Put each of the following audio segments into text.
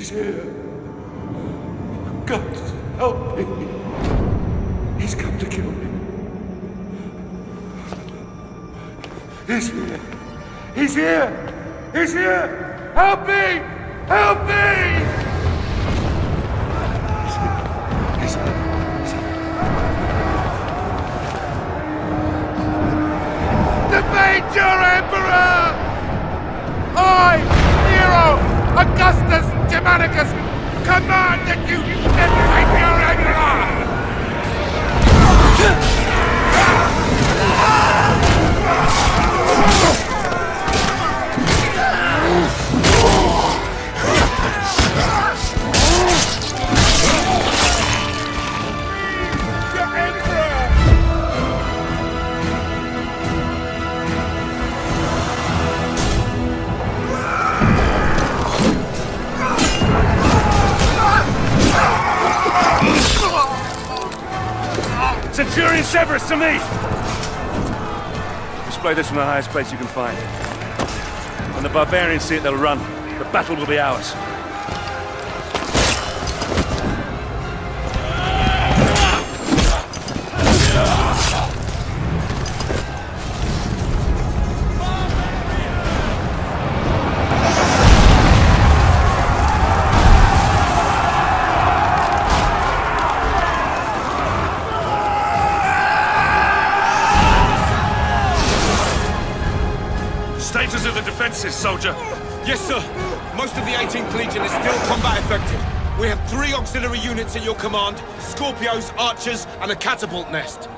He's here. God, help me. He's come to kill me. He's here. He's here. He's here. Help me. Help me. He's here. Defeat your Emperor! I, Nero, Augustus Germanicus, command that you defeat your Emperor! Centurion Severus to me! Display this from the highest place you can find. When the barbarians see it, they'll run. The battle will be ours. Status of the defenses, soldier. Yes, sir. Most of the 18th Legion is still combat effective. We have 3 auxiliary units at your command, Scorpios, Archers, and a catapult nest.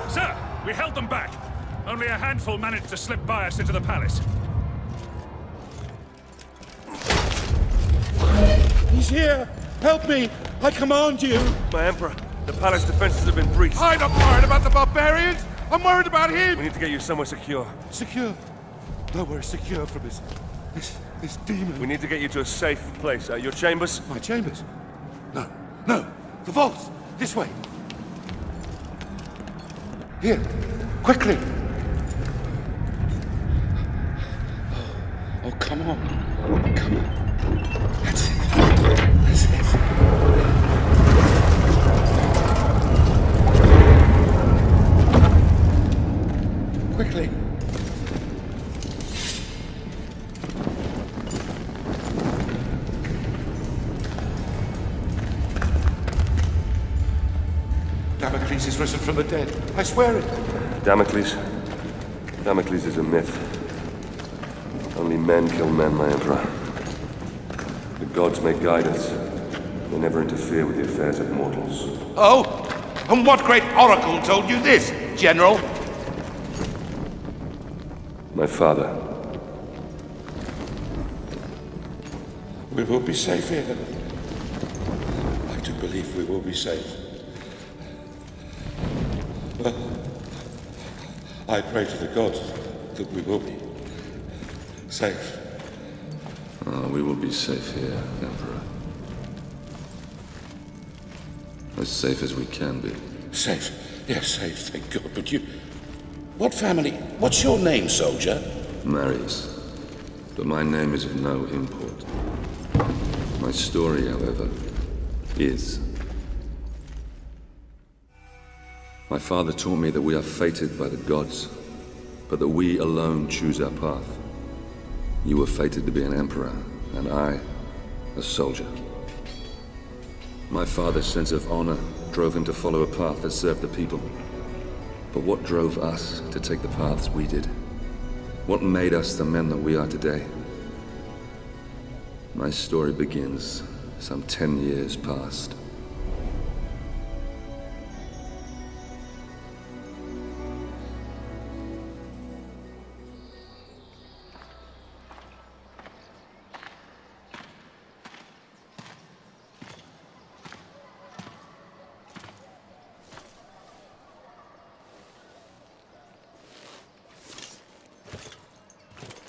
Sir, we held them back. Only a handful managed to slip by us into the palace. He's here! Help me! I command you! My Emperor, the palace defenses have been breached. I'm not worried about the barbarians! I'm worried about him! We need to get you somewhere secure. Secure? Nowhere secure from this demon. We need to get you to a safe place. Your chambers? My chambers? No, no! The vaults! This way! Here! Quickly! Oh, come on! Come on! That's it! That's it! Quickly! Damocles is risen from the dead. I swear it. Damocles? Damocles is a myth. Only men kill men, my Emperor. The gods may guide us. They never interfere with the affairs of mortals. Oh? And what great oracle told you this, General? My father. We will be safe here. I do believe we will be safe. Well, I pray to the gods that we will be safe. We will be safe here, Emperor. As safe as we can be. Safe? Yes, safe, thank God. But you... What family? What's your name, soldier? Marius. But my name is of no import. My story, however, is. My father taught me that we are fated by the gods, but that we alone choose our path. You were fated to be an emperor, and I, a soldier. My father's sense of honor drove him to follow a path that served the people. But what drove us to take the paths we did? What made us the men that we are today? My story begins some 10 years past.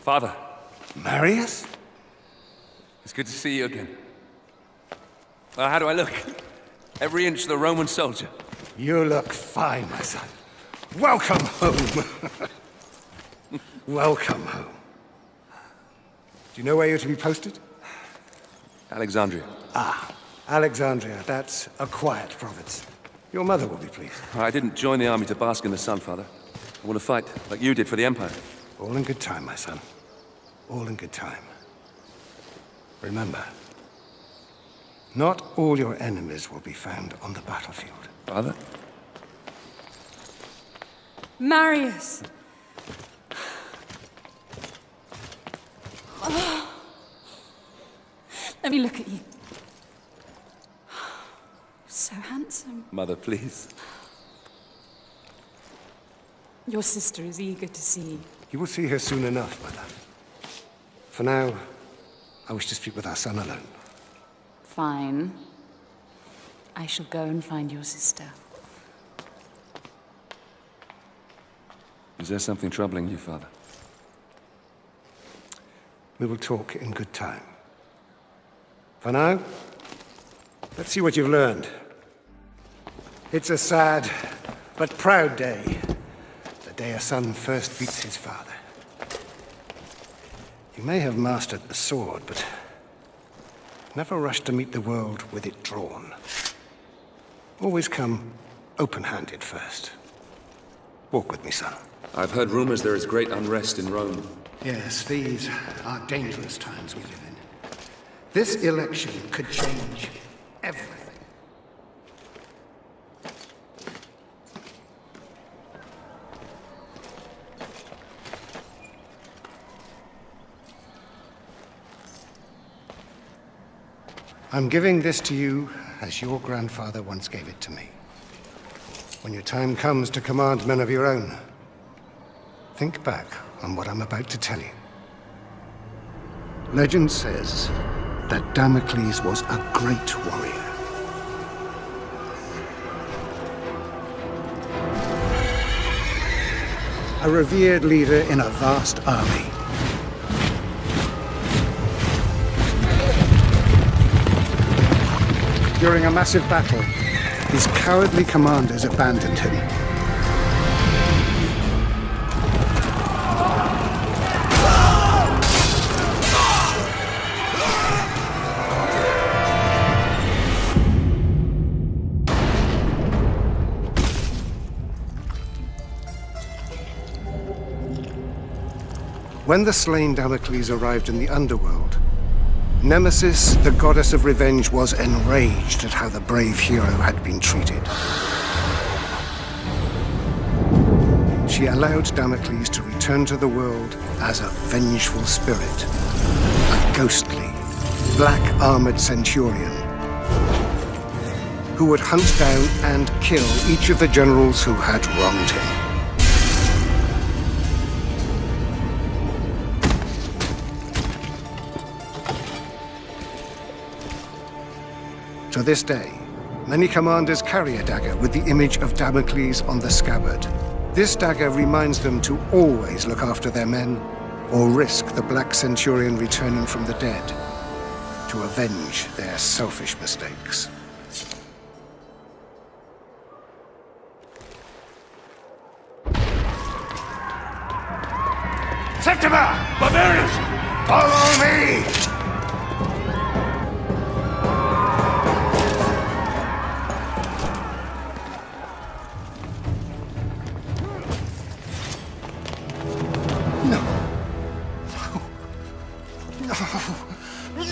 Father, Marius? It's good to see you again. How do I look? Every inch the Roman soldier. You look fine, my son. Welcome home. Welcome home. Do you know where you're to be posted? Alexandria. Alexandria, that's a quiet province. Your mother will be pleased. I didn't join the army to bask in the sun, Father. I want to fight, like you did for the Empire. All in good time, my son. All in good time. Remember, not all your enemies will be found on the battlefield. Father? Marius! Oh. Let me look at you. So handsome. Mother, please. Your sister is eager to see you. You will see her soon enough, my love. For now, I wish to speak with our son alone. Fine. I shall go and find your sister. Is there something troubling you, Father? We will talk in good time. For now, let's see what you've learned. It's a sad but proud day. The day a son first beats his father. You may have mastered the sword, but never rush to meet the world with it drawn. Always come open-handed first. Walk with me, son. I've heard rumors there is great unrest in Rome. Yes, these are dangerous times we live in. This election could change everything. I'm giving this to you as your grandfather once gave it to me. When your time comes to command men of your own, think back on what I'm about to tell you. Legend says that Damocles was a great warrior. A revered leader in a vast army. During a massive battle, his cowardly commanders abandoned him. When the slain Damocles arrived in the underworld, Nemesis, the goddess of revenge, was enraged at how the brave hero had been treated. She allowed Damocles to return to the world as a vengeful spirit, a ghostly, black-armored centurion who would hunt down and kill each of the generals who had wronged him. To this day, many commanders carry a dagger with the image of Damocles on the scabbard. This dagger reminds them to always look after their men, or risk the Black Centurion returning from the dead to avenge their selfish mistakes. Septima! Barbarians! Follow me!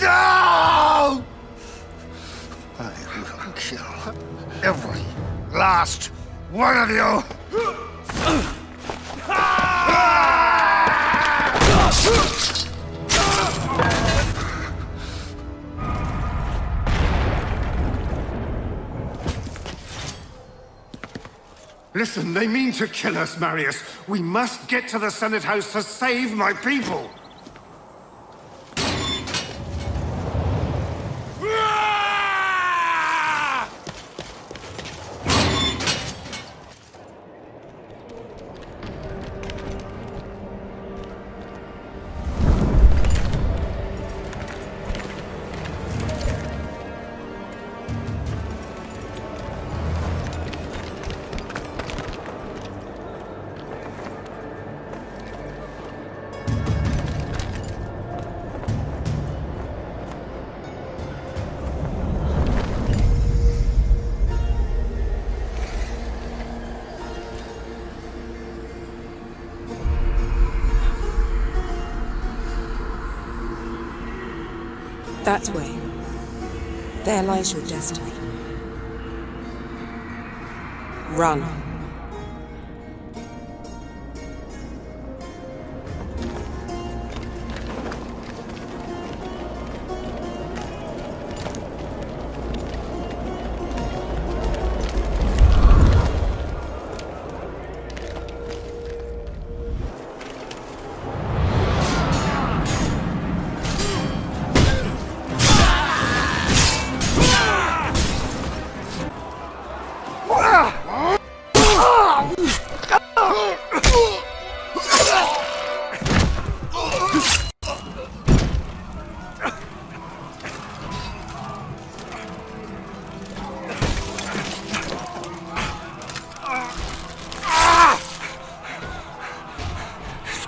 No! I will kill every last one of you! Listen, they mean to kill us, Marius. We must get to the Senate House to save my people. That way. There lies your destiny. Run.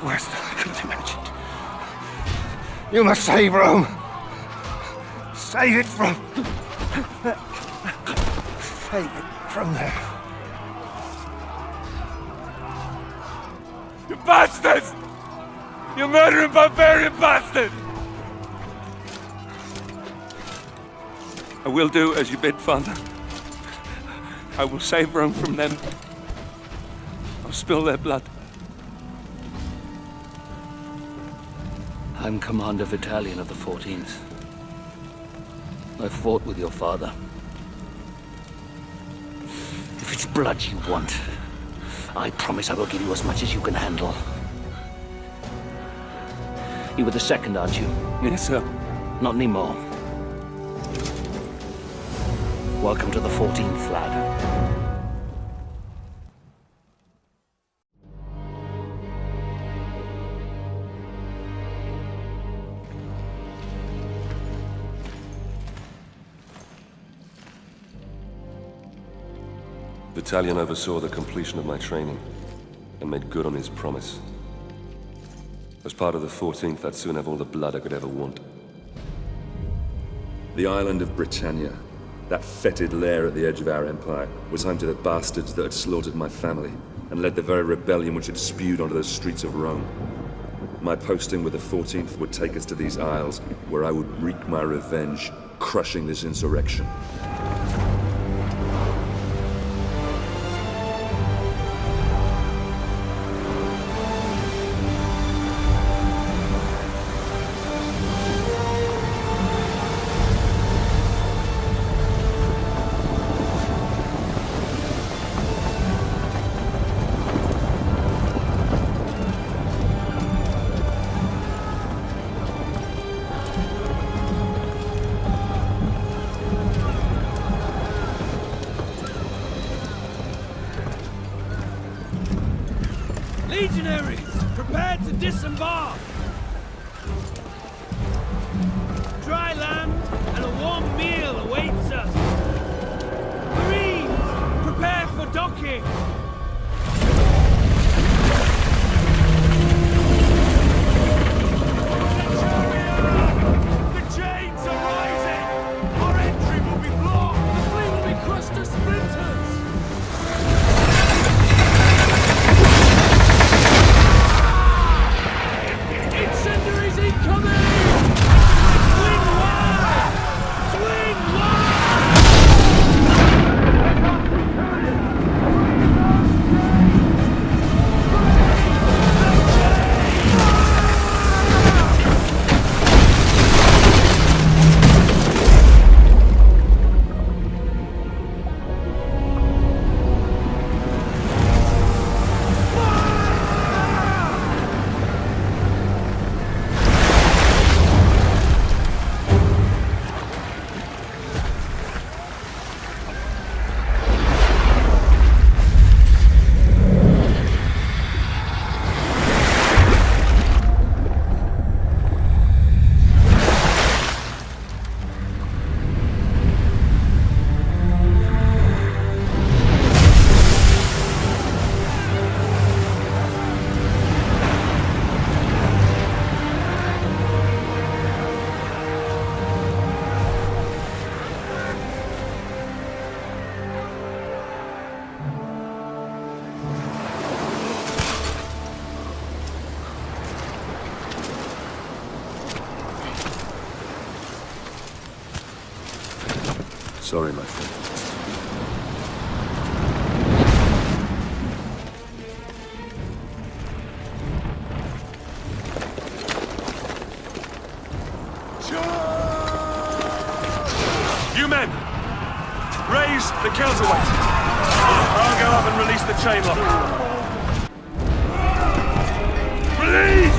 Worse than I could have imagined. You must save Rome. Save it from... Save it from there. You bastards! You murdering barbarian bastards! I will do as you bid, Father. I will save Rome from them. I'll spill their blood. I'm Commander Battalion of the 14th. I fought with your father. If it's blood you want, I promise I will give you as much as you can handle. You were the second, aren't you? Yes, sir. Not anymore. Welcome to the 14th, lad. Battalion oversaw the completion of my training and made good on his promise. As part of the 14th, I'd soon have all the blood I could ever want. The island of Britannia, that fetid lair at the edge of our empire, was home to the bastards that had slaughtered my family and led the very rebellion which had spewed onto the streets of Rome. My posting with the 14th would take us to these isles, where I would wreak my revenge, crushing this insurrection. Legionaries, prepare to disembark! Dry land and a warm meal awaits us! Marines, prepare for docking! The chains are rising! Our entry will be blocked! The fleet will be crushed to splinters! Incendiaries incoming! Swing wide! Swing wide! Sorry, my friend. You men! Raise the counterweight! I'll go up and release the chain lock. Release!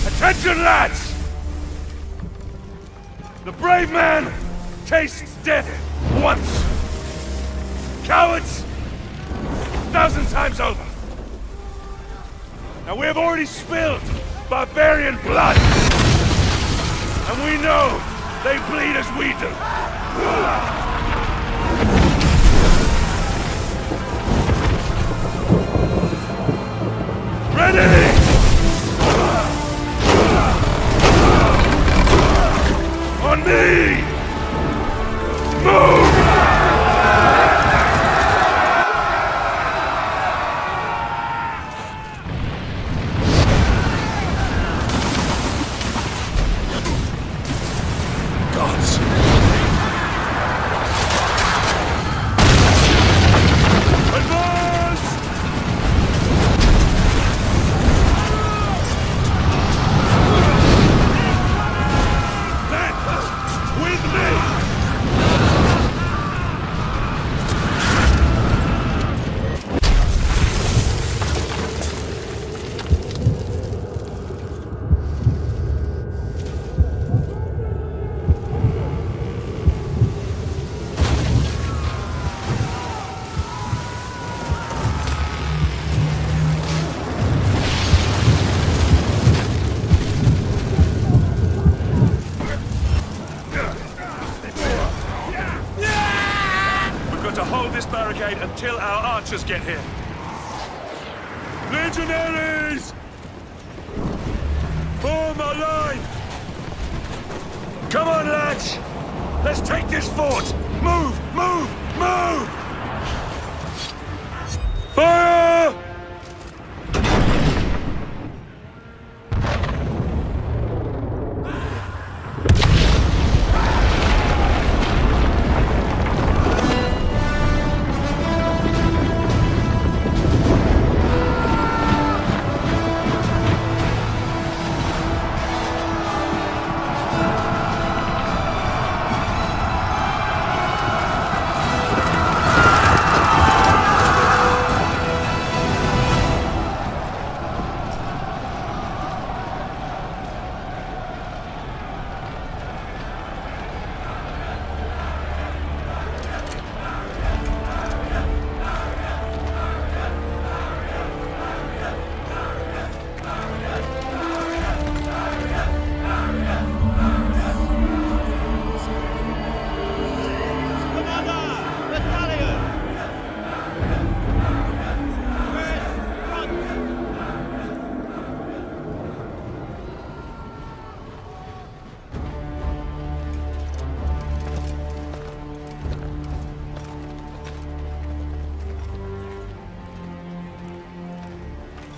Attention, lads! The brave man tastes death once. Cowards, 1,000 times over. Now we have already spilled barbarian blood. And we know they bleed as we do. Ready! On me! Move! Gods! Advance! With me! To hold this barricade until our archers get here. Legionaries! Form a line! Come on, lads! Let's take this fort! Move! Move! Move! Fire!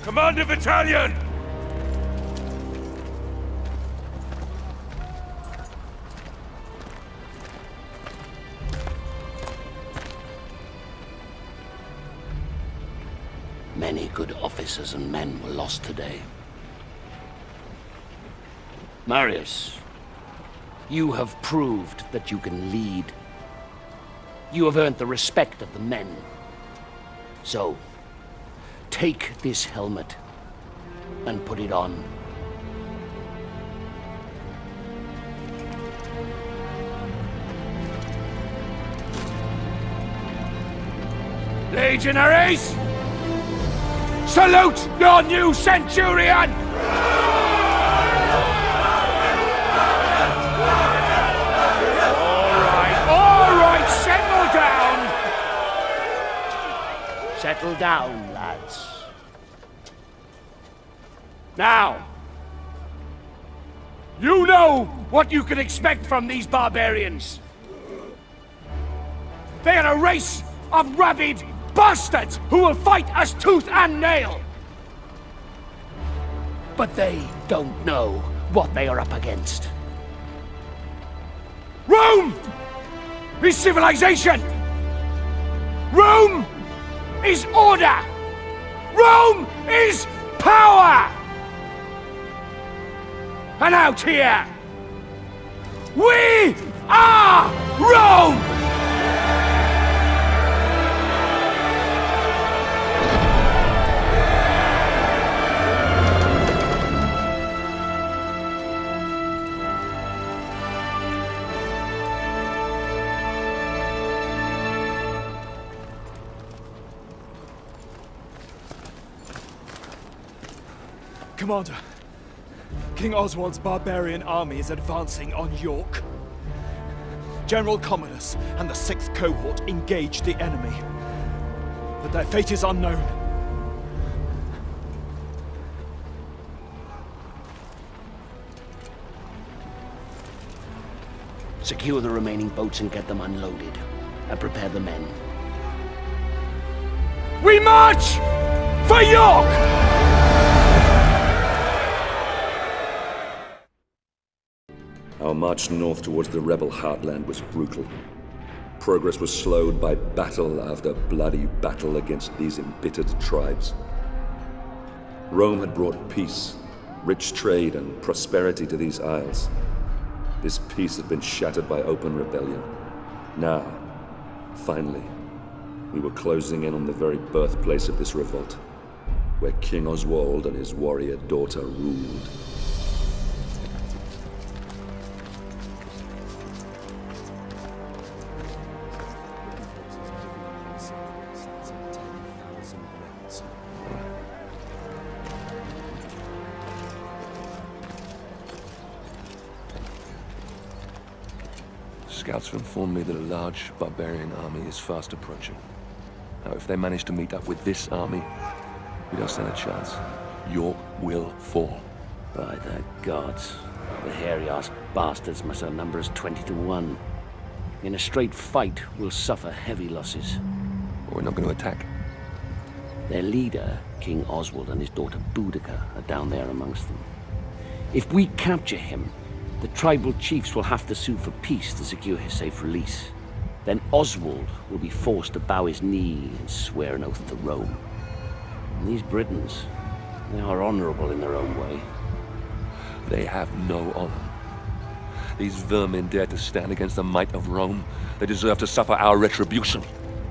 Commander Battalion! Many good officers and men were lost today. Marius, you have proved that you can lead. You have earned the respect of the men. So, take this helmet and put it on. Legionaries! Salute your new centurion! All right, settle down! Settle down, lads. Now, you know what you can expect from these barbarians. They are a race of rabid bastards who will fight us tooth and nail. But they don't know what they are up against. Rome is civilization. Rome is order. Rome is power. And out here, we are Rome! Commander, King Oswald's barbarian army is advancing on York. General Commodus and the 6th Cohort engage the enemy, but their fate is unknown. Secure the remaining boats and get them unloaded, and prepare the men. We march for York! Our march north towards the rebel heartland was brutal. Progress was slowed by battle after bloody battle against these embittered tribes. Rome had brought peace, rich trade, and prosperity to these isles. This peace had been shattered by open rebellion. Now, finally, we were closing in on the very birthplace of this revolt, where King Oswald and his warrior daughter ruled. Scouts have informed me that a large barbarian army is fast approaching. Now, if they manage to meet up with this army, we don't stand a chance. York will fall. By the gods, the hairy-ass bastards must outnumber us 20 to 1. In a straight fight, we'll suffer heavy losses. We're not going to attack. Their leader, King Oswald, and his daughter Boudica are down there amongst them. If we capture him, the tribal chiefs will have to sue for peace to secure his safe release. Then Oswald will be forced to bow his knee and swear an oath to Rome. And these Britons, they are honorable in their own way. They have no honor. These vermin dare to stand against the might of Rome. They deserve to suffer our retribution.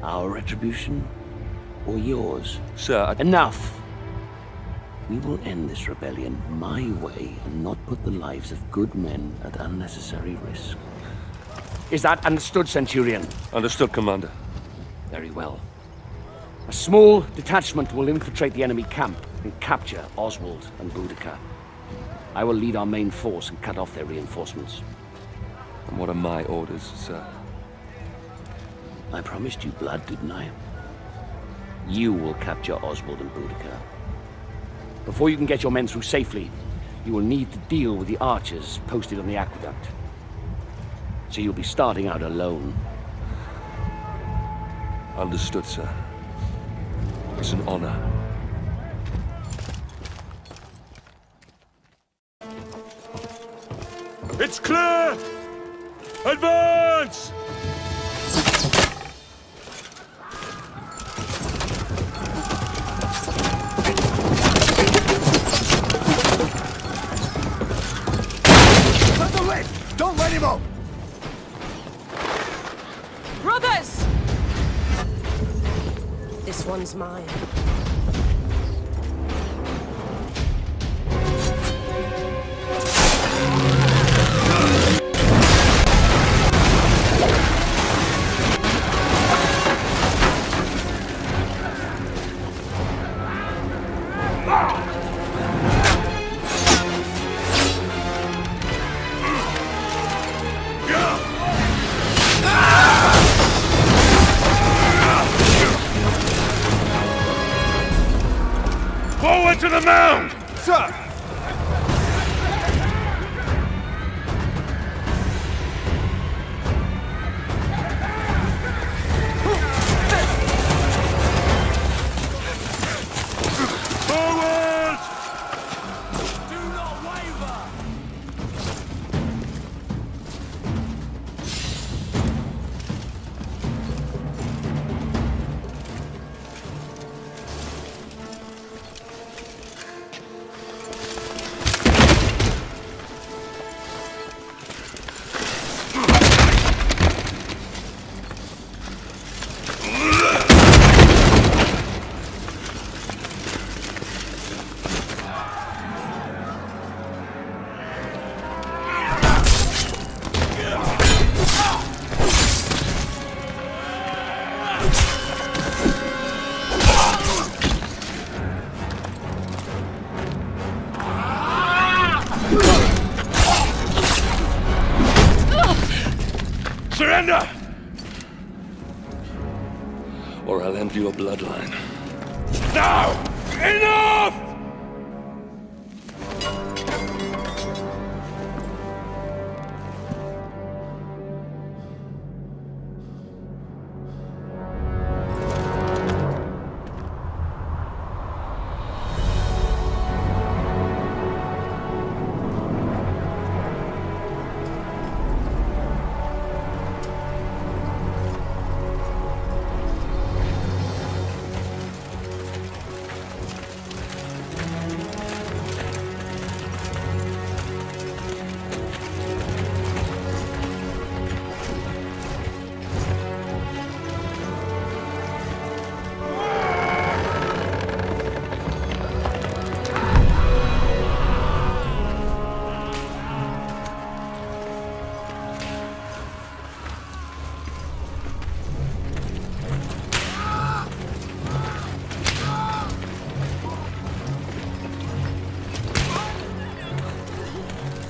Our retribution? Or yours? Sir, Enough! We will end this rebellion my way and not put the lives of good men at unnecessary risk. Is that understood, Centurion? Understood, Commander. Very well. A small detachment will infiltrate the enemy camp and capture Oswald and Boudica. I will lead our main force and cut off their reinforcements. And what are my orders, sir? I promised you blood, didn't I? You will capture Oswald and Boudica. Before you can get your men through safely, you will need to deal with the archers posted on the aqueduct. So you'll be starting out alone. Understood, sir. It's an honor. It's clear! Advance! Don't let him up! Brothers! This one's mine. Forward to the mound! Sir! Forward! Do not waver! Surrender! Or I'll end your bloodline. Now! Enough!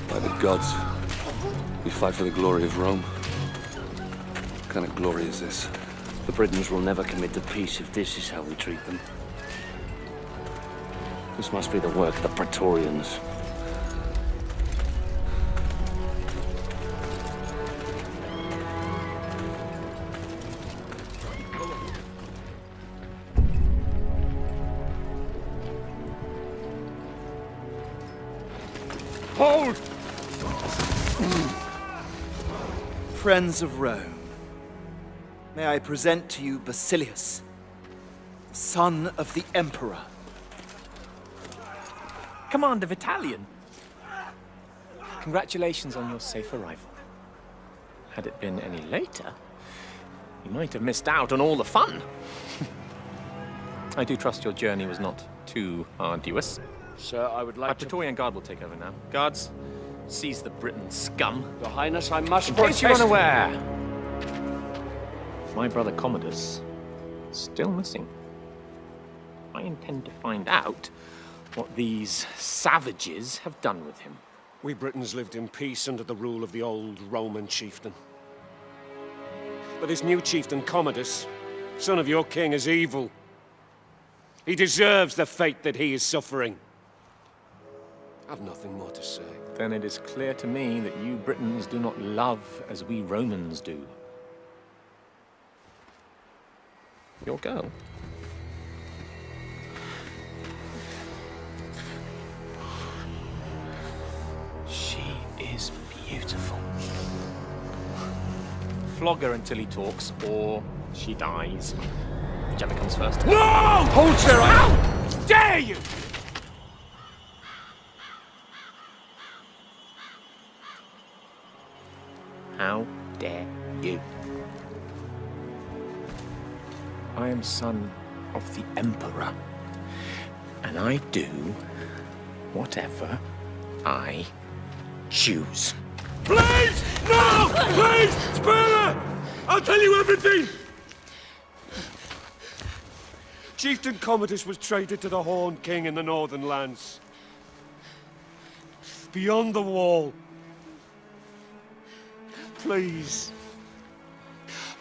By the gods, we fight for the glory of Rome. What kind of glory is this? The Britons will never commit to peace if this is how we treat them. This must be the work of the Praetorians. Hold! Friends of Rome, may I present to you Basilius, son of the Emperor. Commander Vitalian. Congratulations on your safe arrival. Had it been any later, you might have missed out on all the fun. I do trust your journey was not too arduous. Sir, I would like Our Praetorian Guard will take over now. Guards, seize the Briton scum. Your Highness, I must In case you're protest. unaware, my brother Commodus is still missing. I intend to find out what these savages have done with him. We Britons lived in peace under the rule of the old Roman chieftain. But this new chieftain, Commodus, son of your king, is evil. He deserves the fate that he is suffering. I've nothing more to say. Then it is clear to me that you Britons do not love as we Romans do. Your girl. She is beautiful. Flog her until he talks, or she dies. Whichever comes first. No! Hold, sir! How dare you! How dare you? I am son of the Emperor, and I do whatever I choose. Please! No! Please! Spare her! I'll tell you everything! Chieftain Commodus was traded to the Horned King in the Northern Lands. Beyond the wall. Please,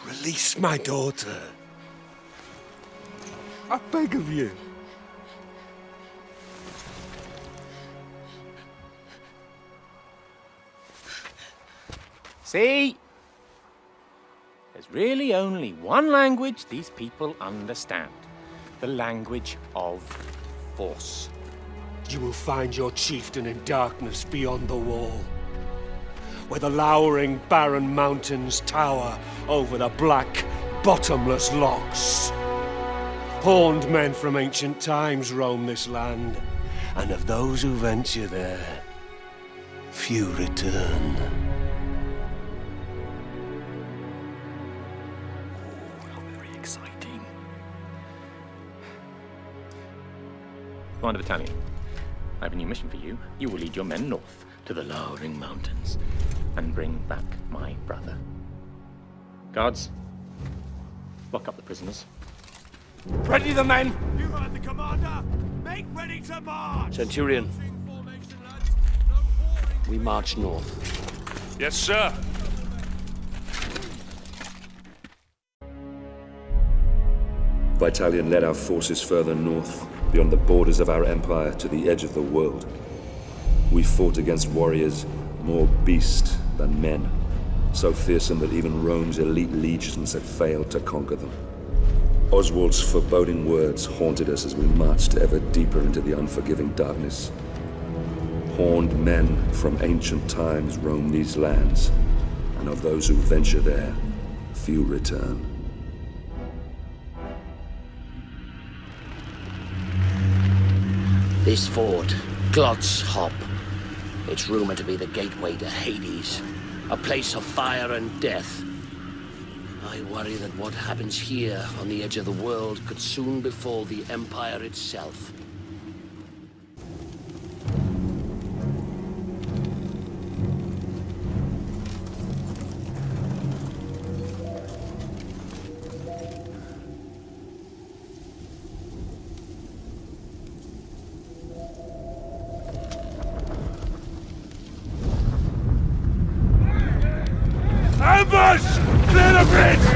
release my daughter. I beg of you. See? There's really only one language these people understand. The language of force. You will find your chieftain in darkness beyond the wall, where the lowering barren mountains tower over the black, bottomless lochs. Horned men from ancient times roam this land, and of those who venture there, few return. How very exciting. Commander Battalion, I have a new mission for you. You will lead your men north to the lowering mountains and bring back my brother. Guards, lock up the prisoners. Ready the men! You heard the commander! Make ready to march! Centurion, we march north. Yes, sir. Vitalian led our forces further north, beyond the borders of our empire to the edge of the world. We fought against warriors more beast than men, so fearsome that even Rome's elite legions had failed to conquer them. Oswald's foreboding words haunted us as we marched ever deeper into the unforgiving darkness. Horned men from ancient times roam these lands, and of those who venture there, few return. This fort, Glot's Hop. It's rumored to be the gateway to Hades, a place of fire and death. I worry that what happens here on the edge of the world could soon befall the Empire itself. Ambush! Clear the bridge!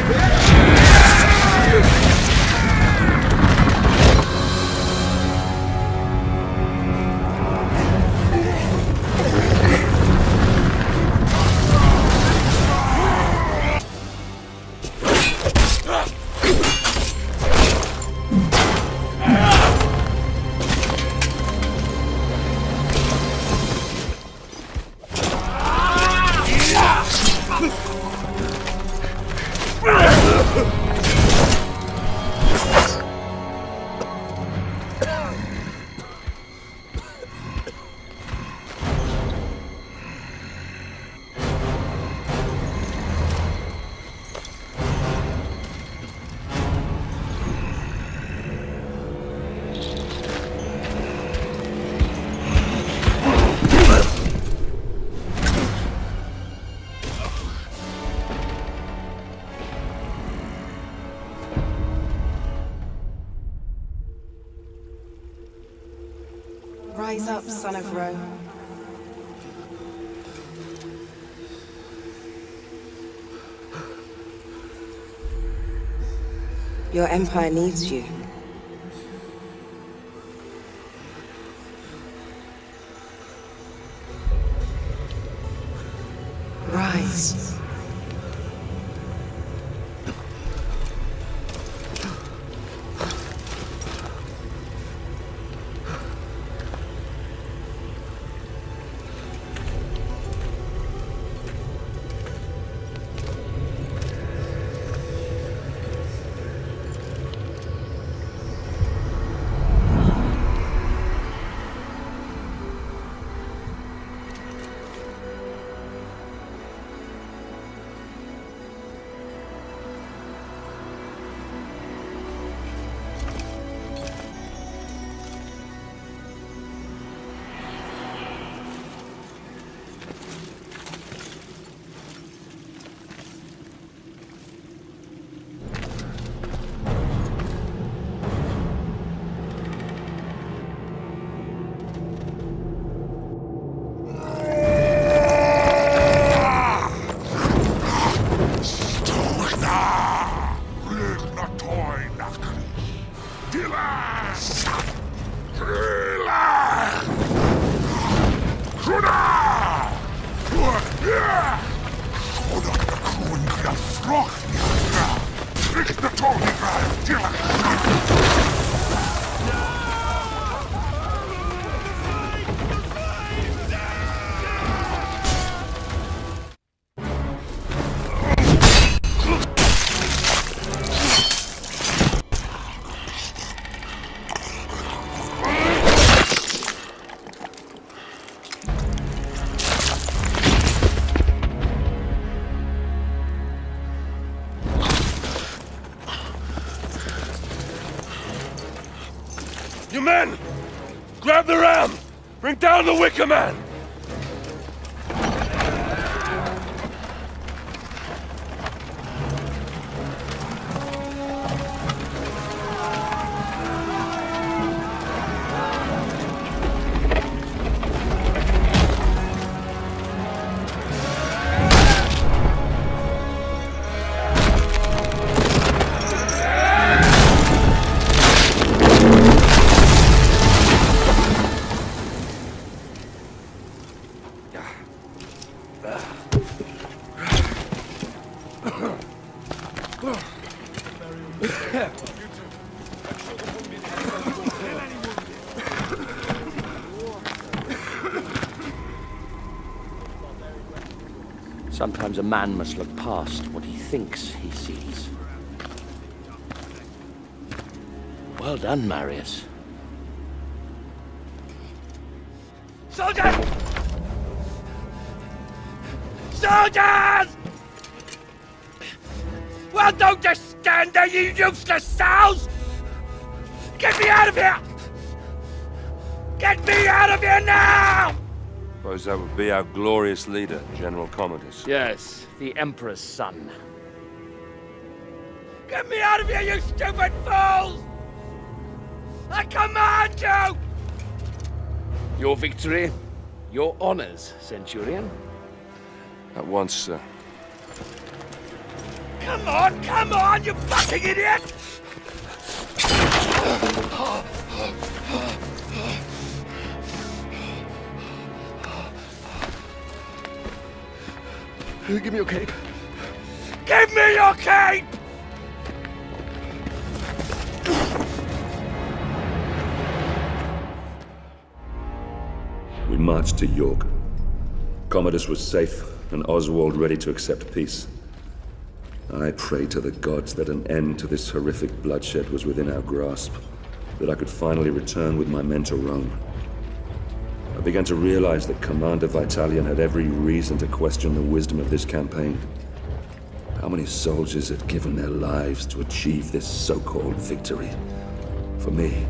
Rise up, son of Rome. Your empire needs you. Rise. You men! Grab the ram! Bring down the Wicker Man! Sometimes a man must look past what he thinks he sees. Well done, Marius. Soldiers! Soldiers! Well, don't just stand there, you useless sows! Get me out of here! Get me out of here now! Suppose that would be our glorious leader, General Commodus. Yes, the Emperor's son. Get me out of here, you stupid fools! I command you! Your victory, your honors, Centurion. At once, sir. Come on, you fucking idiot! Give me your cape. Give me your cape! We marched to York. Commodus was safe, and Oswald ready to accept peace. I prayed to the gods that an end to this horrific bloodshed was within our grasp, that I could finally return with my men to Rome. I began to realize that Commander Vitalian had every reason to question the wisdom of this campaign. How many soldiers had given their lives to achieve this so-called victory? For me,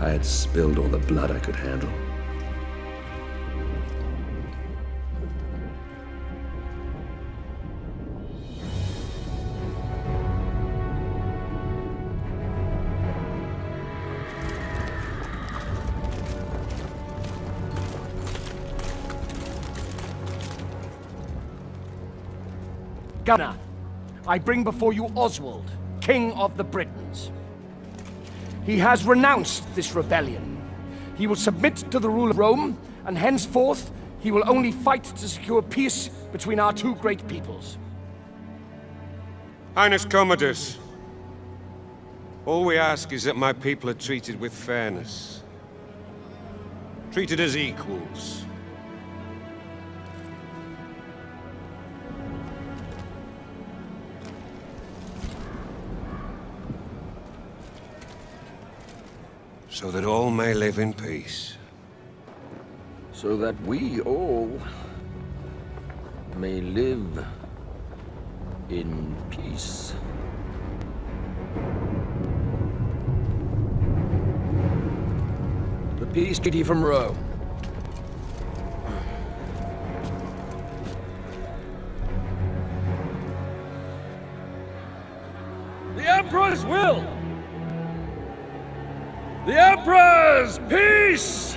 I had spilled all the blood I could handle. Governor, I bring before you Oswald, King of the Britons. He has renounced this rebellion. He will submit to the rule of Rome, and henceforth he will only fight to secure peace between our two great peoples. Highness Commodus, all we ask is that my people are treated with fairness. Treated as equals. So that all may live in peace. So that we all may live in peace. The peace treaty from Rome. The Emperor's will! The Emperor's peace!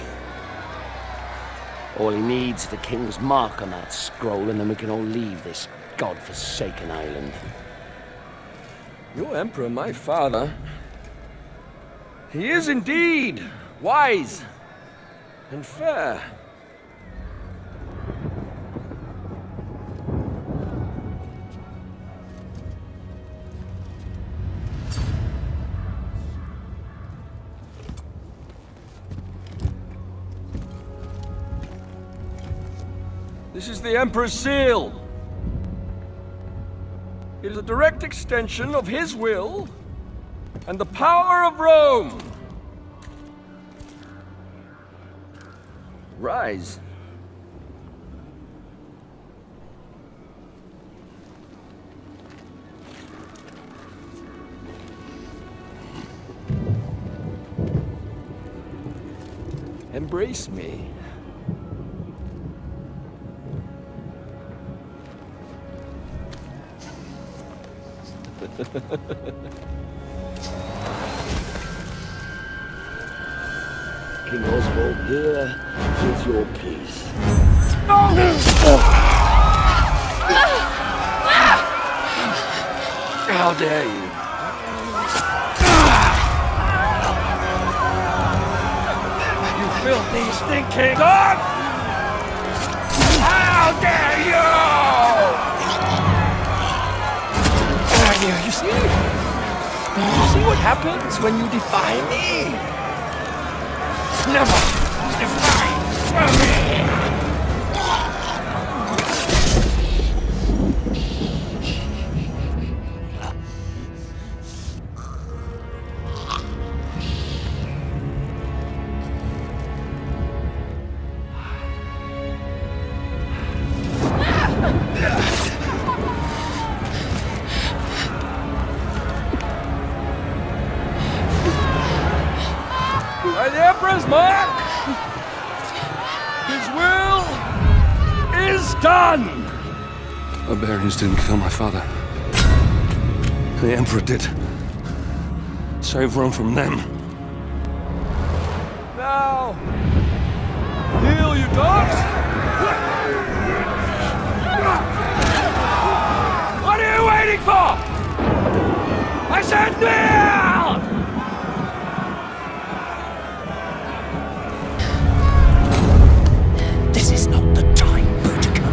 All he needs is the King's mark on that scroll, and then we can all leave this god-forsaken island. Your Emperor, my father, he is indeed wise and fair. This is the Emperor's seal. It is a direct extension of his will and the power of Rome. Ryse. Embrace me. King Oswald, here is your peace. How dare you? You filthy, stinking dog! How dare you! You see? You see what happens when you defy me? Never defy me! By the Emperor's mark, his will is done! Barbarians didn't kill my father. The Emperor did. Save Rome from them. Now, kneel, you dogs! What are you waiting for? I said kneel! This is not the time, Boudica.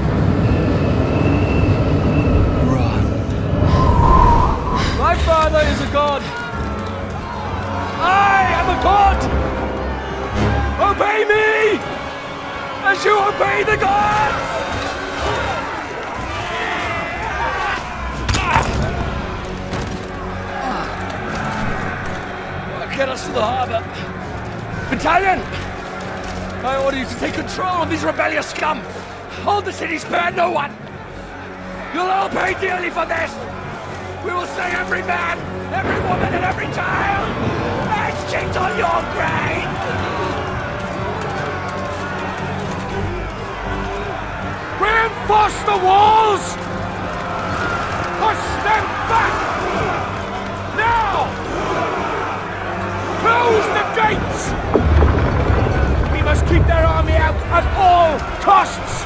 My father is a god. I am a god. Obey me as you obey the gods. Get us to the harbor. Battalion! I order you to take control of these rebellious scum. Hold the city, spare no one. You'll all pay dearly for this. We will slay every man, every woman, and every child, and shit on your grave! Reinforce the walls! Push them back! Now! Close the gates! We must keep their army out at all costs!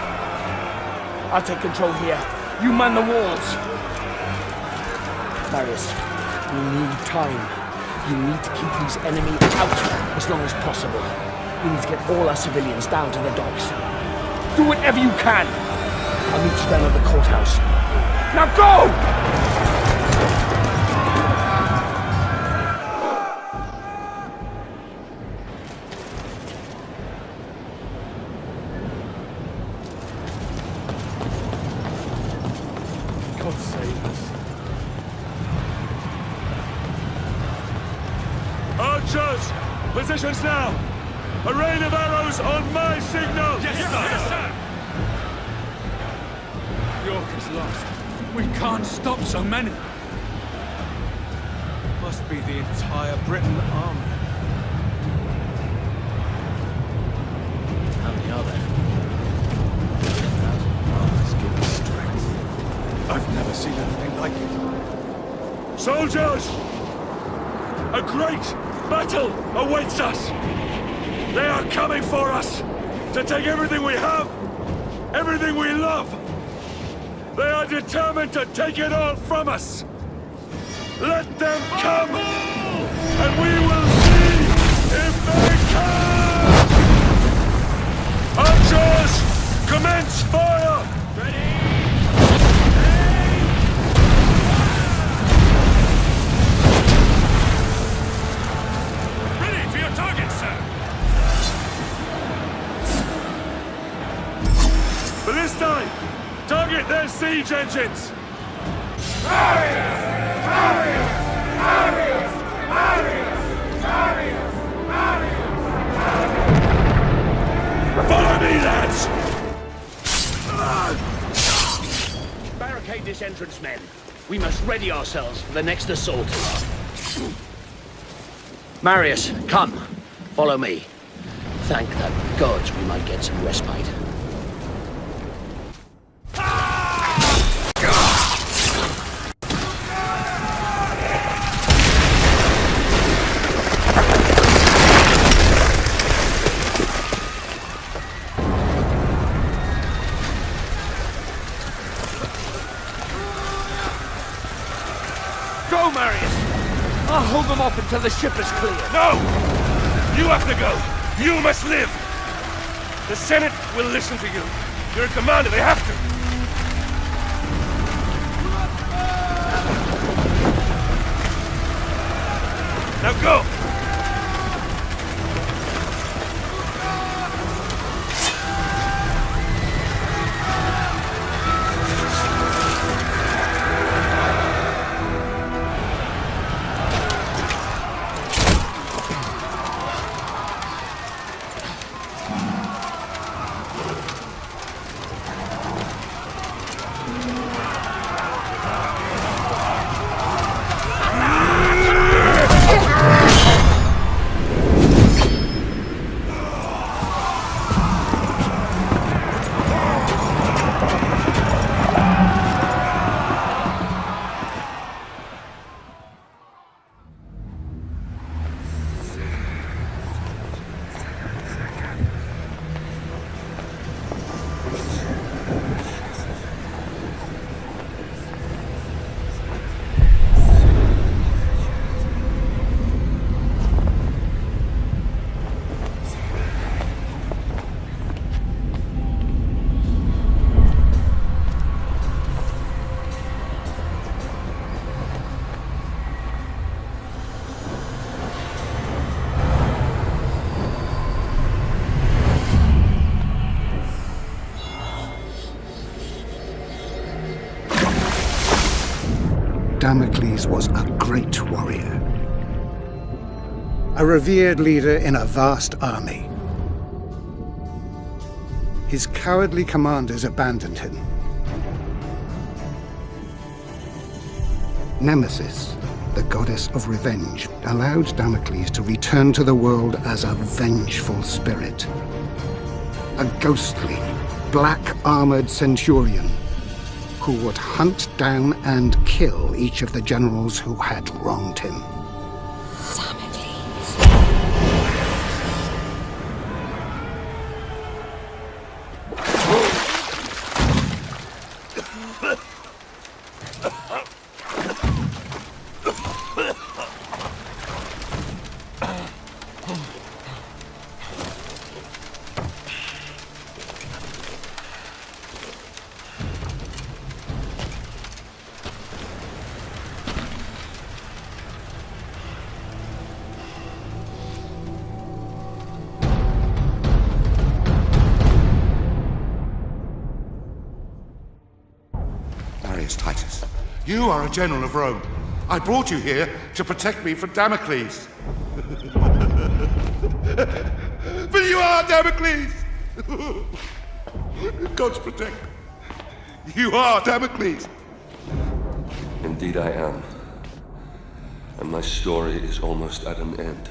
I'll take control here. You man the walls. Marius, we need time. You need to keep these enemy out as long as possible. We need to get all our civilians down to the docks. Do whatever you can. I'll meet you down at the courthouse. Now go! God save us. Archers! Positions now! A rain of arrows on my signal! Yes, sir! Yes, sir! York is lost. We can't stop so many. Must be the entire Britain army. How many are there? 10,000. Give me strength. I've never seen anything like it. Soldiers! A great battle awaits us! They are coming for us! To take everything we have! Everything we love! They are determined to take it all from us! Let them come! And we will see if they come! Archers! Commence fire! Ready for your target, sir! Ballista! way! Target their siege engines! Follow me, lads! Barricade this entrance, men. We must ready ourselves for the next assault. Marius, come. Follow me. Thank the gods we might get some respite. Go, Marius! I'll hold them off until the ship is clear. No! You have to go! You must live! The Senate will listen to you. You're a commander, they have to! Now go! Damocles was a great warrior, a revered leader in a vast army. His cowardly commanders abandoned him. Nemesis, the goddess of revenge, allowed Damocles to return to the world as a vengeful spirit. A ghostly, black-armored centurion who would hunt down and kill each of the generals who had wronged him. Titus, you are a general of Rome. I brought you here to protect me from Damocles. But you are Damocles! God's protect me. You are Damocles. Indeed I am. And my story is almost at an end.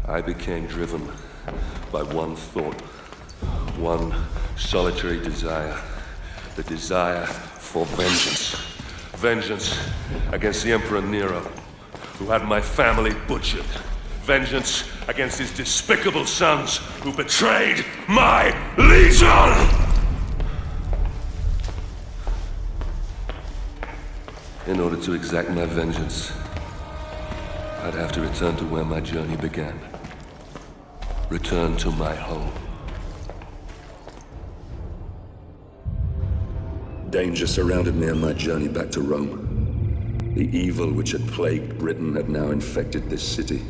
I became driven by one thought, one solitary desire. The desire for vengeance. Vengeance against the Emperor Nero, who had my family butchered. Vengeance against his despicable sons, who betrayed my legion! In order to exact my vengeance, I'd have to return to where my journey began. Return to my home. Danger surrounded me on my journey back to Rome. The evil which had plagued Britain had now infected this city.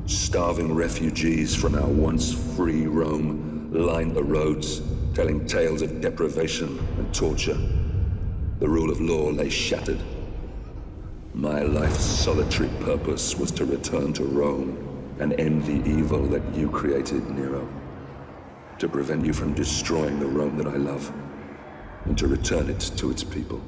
Starving refugees from our once free Rome lined the roads, telling tales of deprivation and torture. The rule of law lay shattered. My life's solitary purpose was to return to Rome and end the evil that you created, Nero. To prevent you from destroying the Rome that I love, and to return it to its people.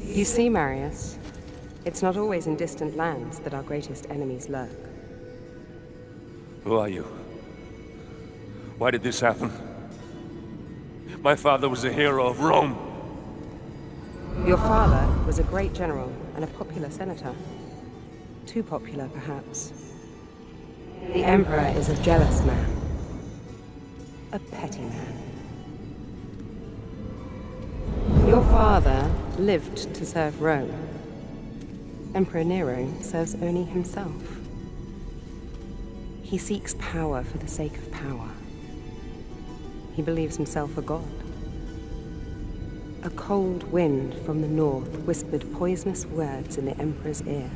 You see, Marius, it's not always in distant lands that our greatest enemies lurk. Who are you? Why did this happen? My father was a hero of Rome. Your father was a great general and a popular senator. Too popular, perhaps. The Emperor is a jealous man. A petty man. Your father lived to serve Rome. Emperor Nero serves only himself. He seeks power for the sake of power. He believes himself a god. A cold wind from the north whispered poisonous words in the Emperor's ear.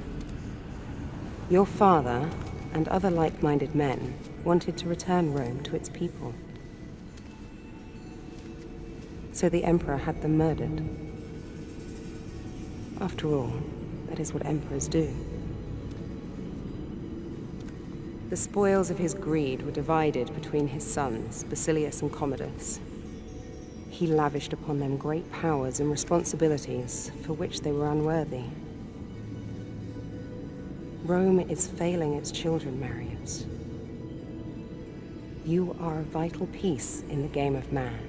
Your father and other like-minded men wanted to return Rome to its people. So the Emperor had them murdered. After all, that is what emperors do. The spoils of his greed were divided between his sons, Basilius and Commodus. He lavished upon them great powers and responsibilities for which they were unworthy. Rome is failing its children, Marius. You are a vital piece in the game of man.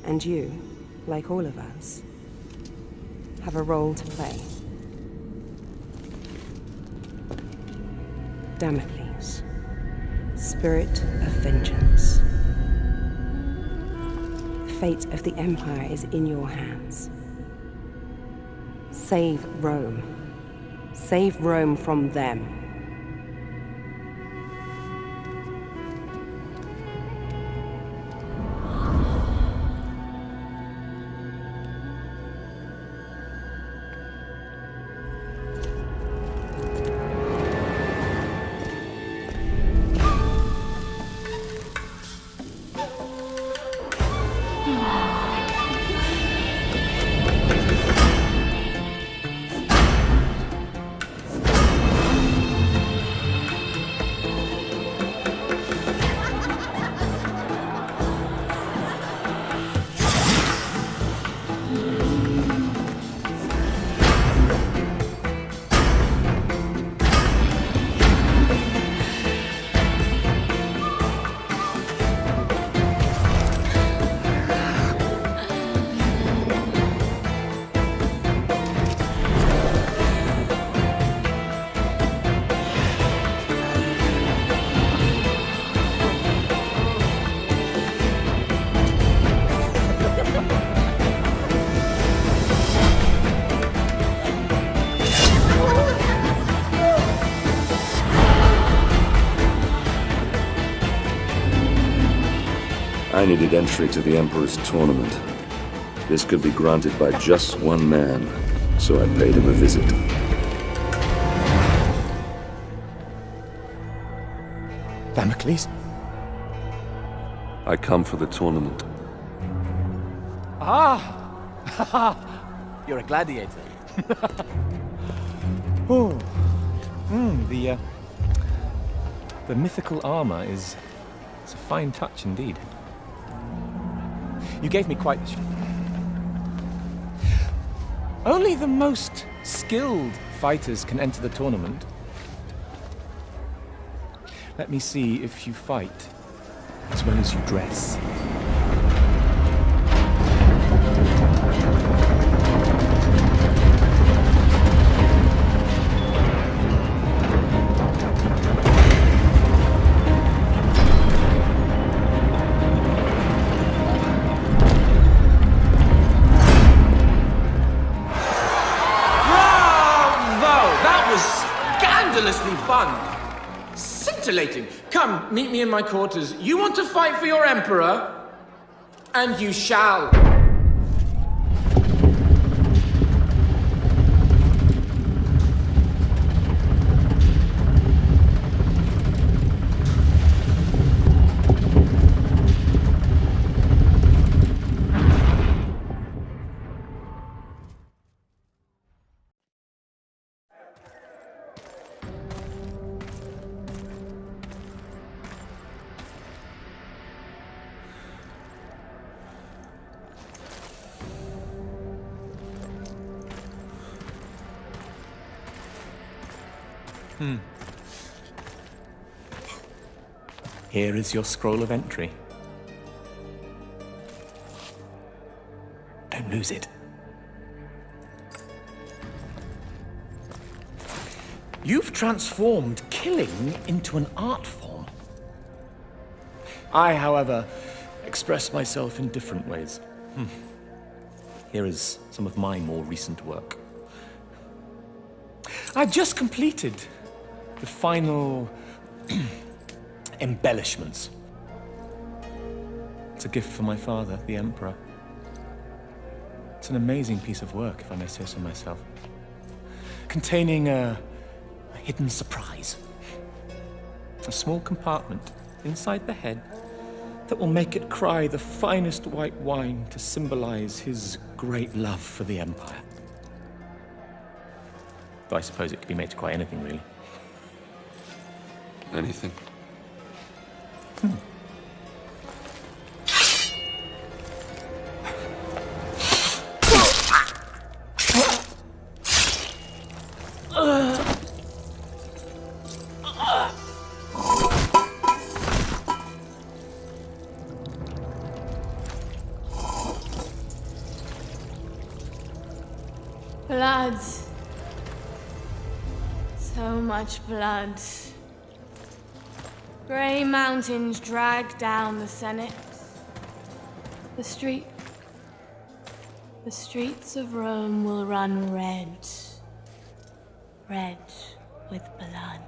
And you, like all of us, have a role to play. Damocles, spirit of vengeance. The fate of the Empire is in your hands. Save Rome. Save Rome from them. I needed entry to the Emperor's tournament. This could be granted by just one man, so I paid him a visit. Damocles? I come for the tournament. Ah! You're a gladiator. The mythical armor is a fine touch indeed. You gave me quite the Only the most skilled fighters can enter the tournament. Let me see if you fight as well as you dress. Fun. Scintillating. Come, meet me in my quarters. You want to fight for your emperor? And you shall. Here is your scroll of entry. Don't lose it. You've transformed killing into an art form. I, however, express myself in different ways. Here is some of my more recent work. I've just completed the final embellishments. It's a gift for my father, the Emperor. It's an amazing piece of work, if I may say so myself. Containing a hidden surprise. A small compartment inside the head that will make it cry the finest white wine to symbolize his great love for the Empire. Though I suppose it could be made to quite anything, really. Anything? Blood. So much blood. Grey mountains drag down the Senate. The streets of Rome will run red. Red with blood.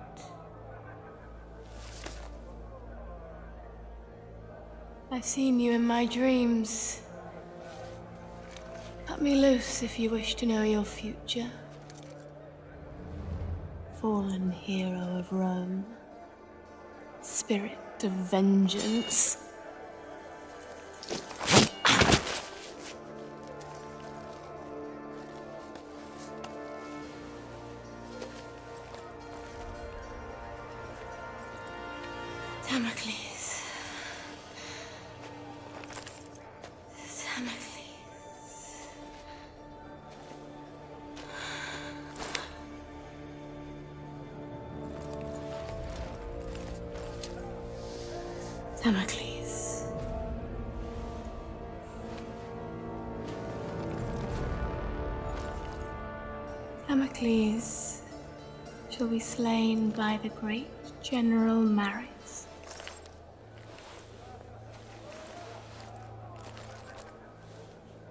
I've seen you in my dreams. Cut me loose if you wish to know your future. Fallen hero of Rome. Spirit of vengeance. Damocles. Damocles. Damocles. Damocles shall be slain by the great General Maris.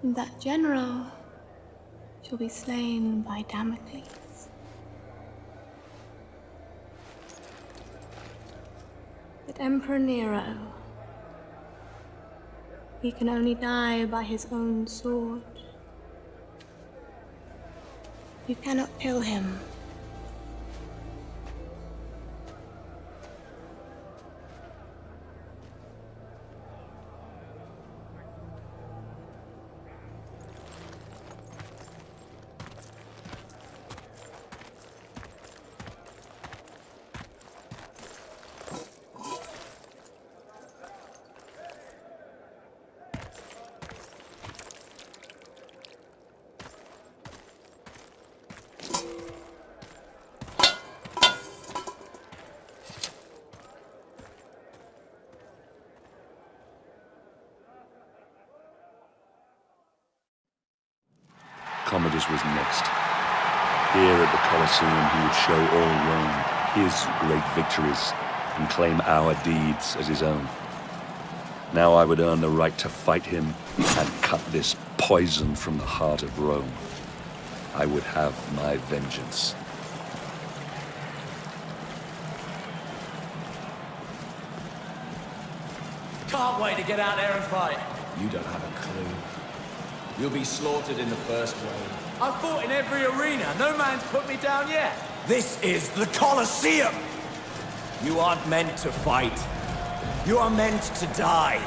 And that general shall be slain by Damocles. But Emperor Nero, he can only die by his own sword. You cannot kill him. Commodus was next. Here at the Colosseum, he would show all Rome his great victories and claim our deeds as his own. Now I would earn the right to fight him and cut this poison from the heart of Rome. I would have my vengeance. Can't wait to get out there and fight. You don't have a clue. You'll be slaughtered in the first wave. I've fought in every arena. No man's put me down yet. This is the Colosseum. You aren't meant to fight. You are meant to die.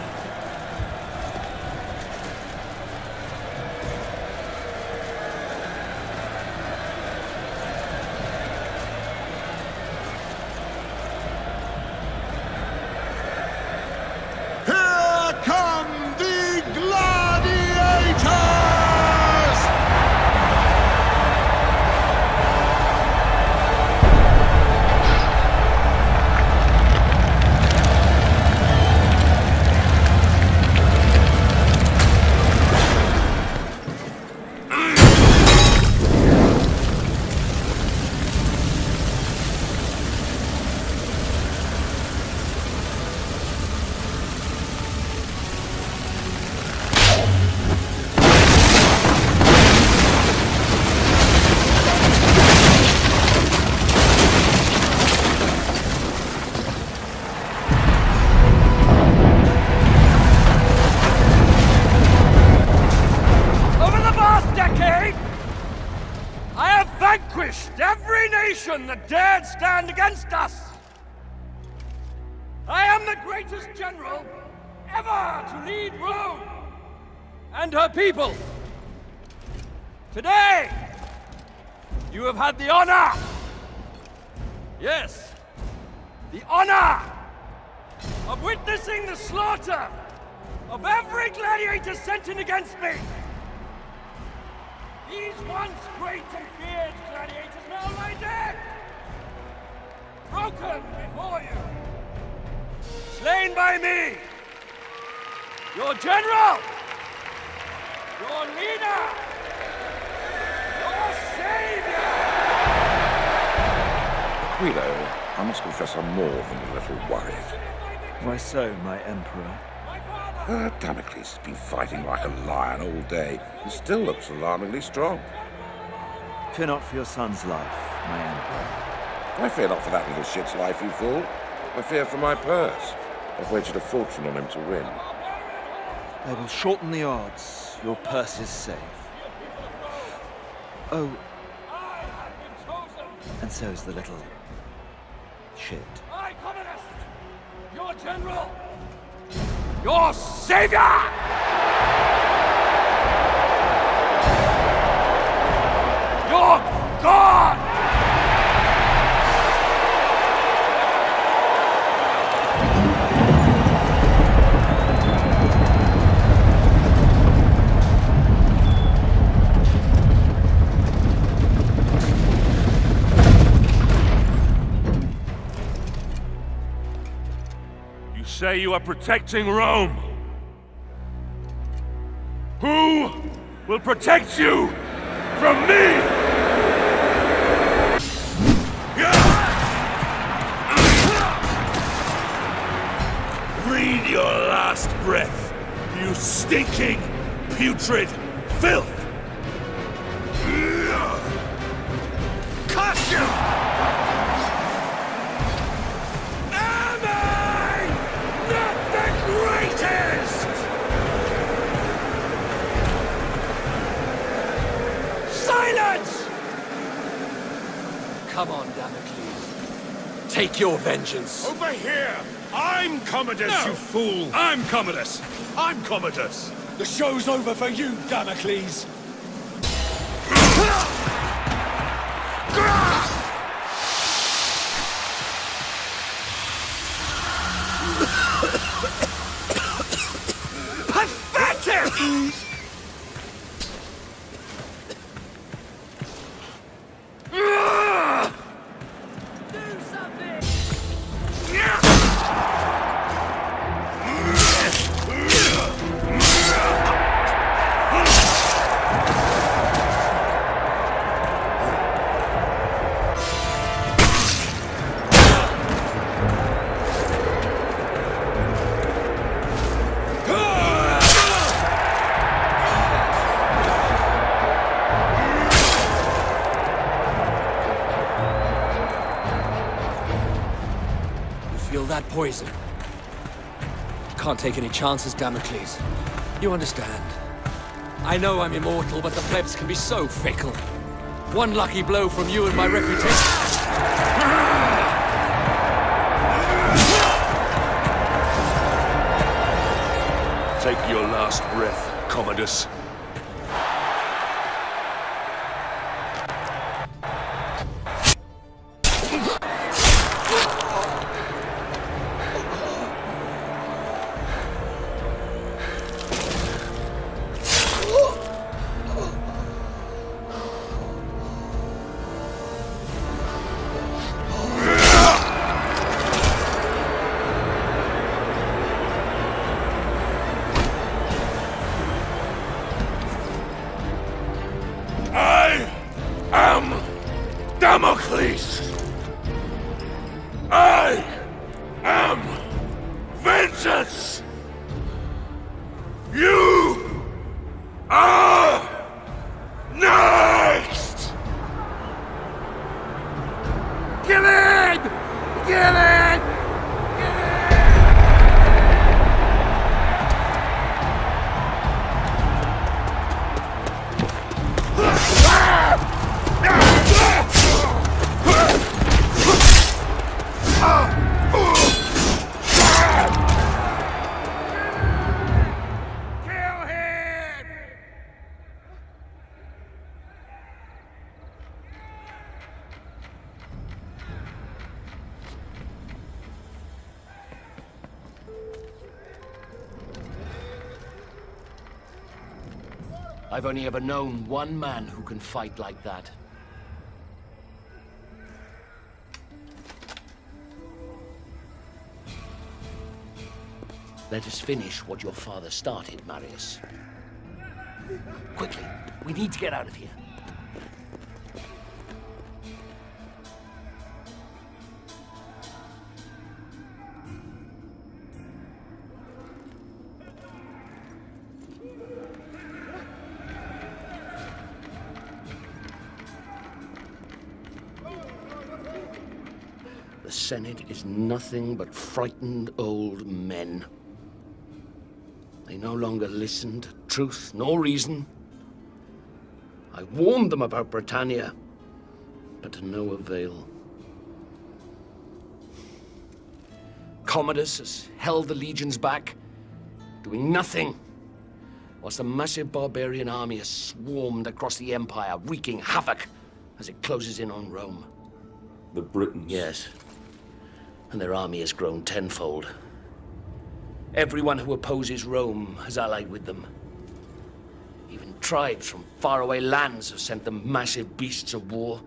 Here come the gladiators! Over the past decade, I have vanquished every nation that dared stand against us. I am the greatest general ever to lead Rome and her people. Today, you have had the honor, yes, the honor of witnessing the slaughter of every gladiator sent in against me. These once great and feared gladiators now lie dead, broken before you, slain by me, your general, your leader, your savior! Aquilo, I must confess I'm more than a little worried. Why so, my emperor? Damocles has been fighting like a lion all day and still looks alarmingly strong. Fear not for your son's life, my emperor. I fear not for that little shit's life, you fool. I fear for my purse. I've wagered a fortune on him to win. I will shorten the odds. Your purse is safe. Oh. And so is the little shit. I, Commodus, your general, your savior! Your God! Say you are protecting Rome. Who will protect you from me? Breathe your last breath, you stinking, putrid filth! Curse you! Silence! Come on, Damocles. Take your vengeance. Over here! I'm Commodus, you fool! I'm Commodus! I'm Commodus! The show's over for you, Damocles. Pathetic! You're that poison. Can't take any chances, Damocles. You understand. I know I'm immortal, but the plebs can be so fickle. One lucky blow from you and my reputation... Take your last breath, Commodus. Damocles! I am vengeance! You are next! Kill it! Kill it! I've only ever known one man who can fight like that. Let us finish what your father started, Marius. Quickly, we need to get out of here. The Senate is nothing but frightened old men. They no longer listen to truth nor reason. I warned them about Britannia, but to no avail. Commodus has held the legions back, doing nothing, whilst a massive barbarian army has swarmed across the Empire, wreaking havoc as it closes in on Rome. The Britons? Yes. And their army has grown tenfold. Everyone who opposes Rome has allied with them. Even tribes from faraway lands have sent them massive beasts of war.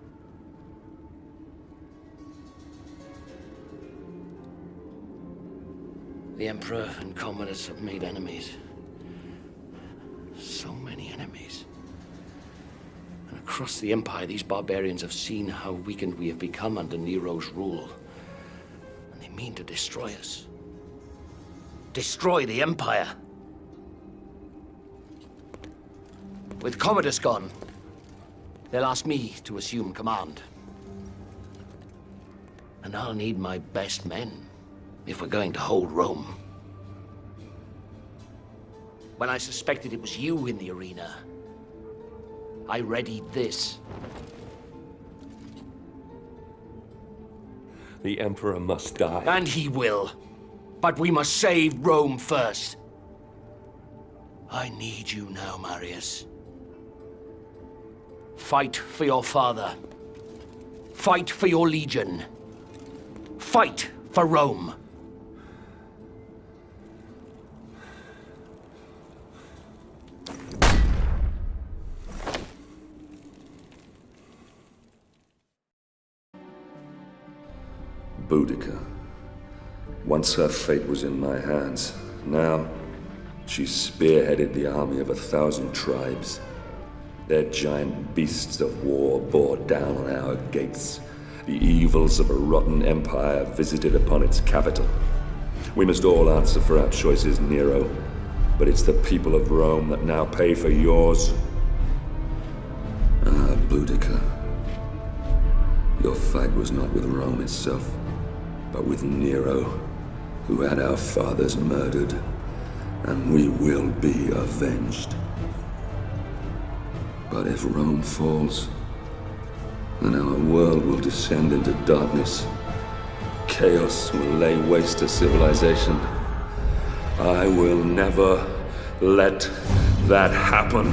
The Emperor and Commodus have made enemies. So many enemies. And across the Empire, these barbarians have seen how weakened we have become under Nero's rule. And they mean to destroy us. Destroy the Empire. With Commodus gone, they'll ask me to assume command. And I'll need my best men if we're going to hold Rome. When I suspected it was you in the arena, I readied this. The Emperor must die. And he will. But we must save Rome first. I need you now, Marius. Fight for your father. Fight for your legion. Fight for Rome. Boudica. Once her fate was in my hands. Now, she spearheaded the army of 1,000 tribes. Their giant beasts of war bore down on our gates. The evils of a rotten empire visited upon its capital. We must all answer for our choices, Nero. But it's the people of Rome that now pay for yours. Ah, Boudica. Your fight was not with Rome itself. but with Nero, who had our fathers murdered, and we will be avenged. But if Rome falls, then our world will descend into darkness. Chaos will lay waste to civilization. I will never let that happen.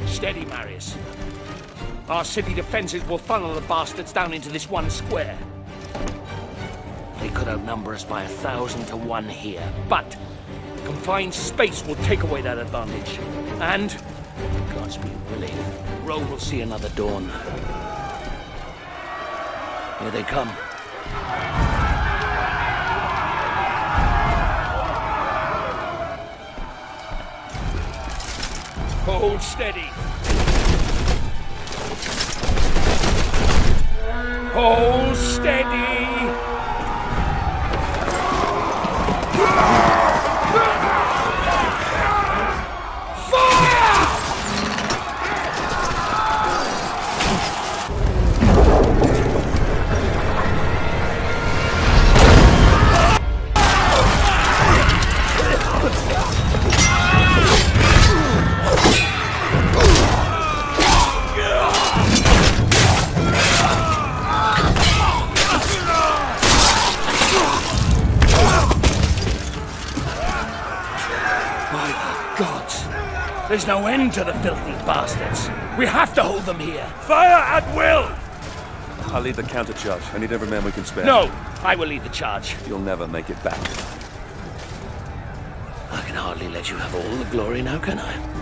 Steady, Marius. Our city defenses will funnel the bastards down into this one square. They could outnumber us by 1,000 to 1 here, but confined space will take away that advantage. And, God's be willing, Rome will see another dawn. Here they come. Hold steady. Hold steady. There's no end to the filthy bastards. We have to hold them here. Fire at will! I'll lead the counter-charge. I need every man we can spare. No, I will lead the charge. You'll never make it back. I can hardly let you have all the glory now, can I?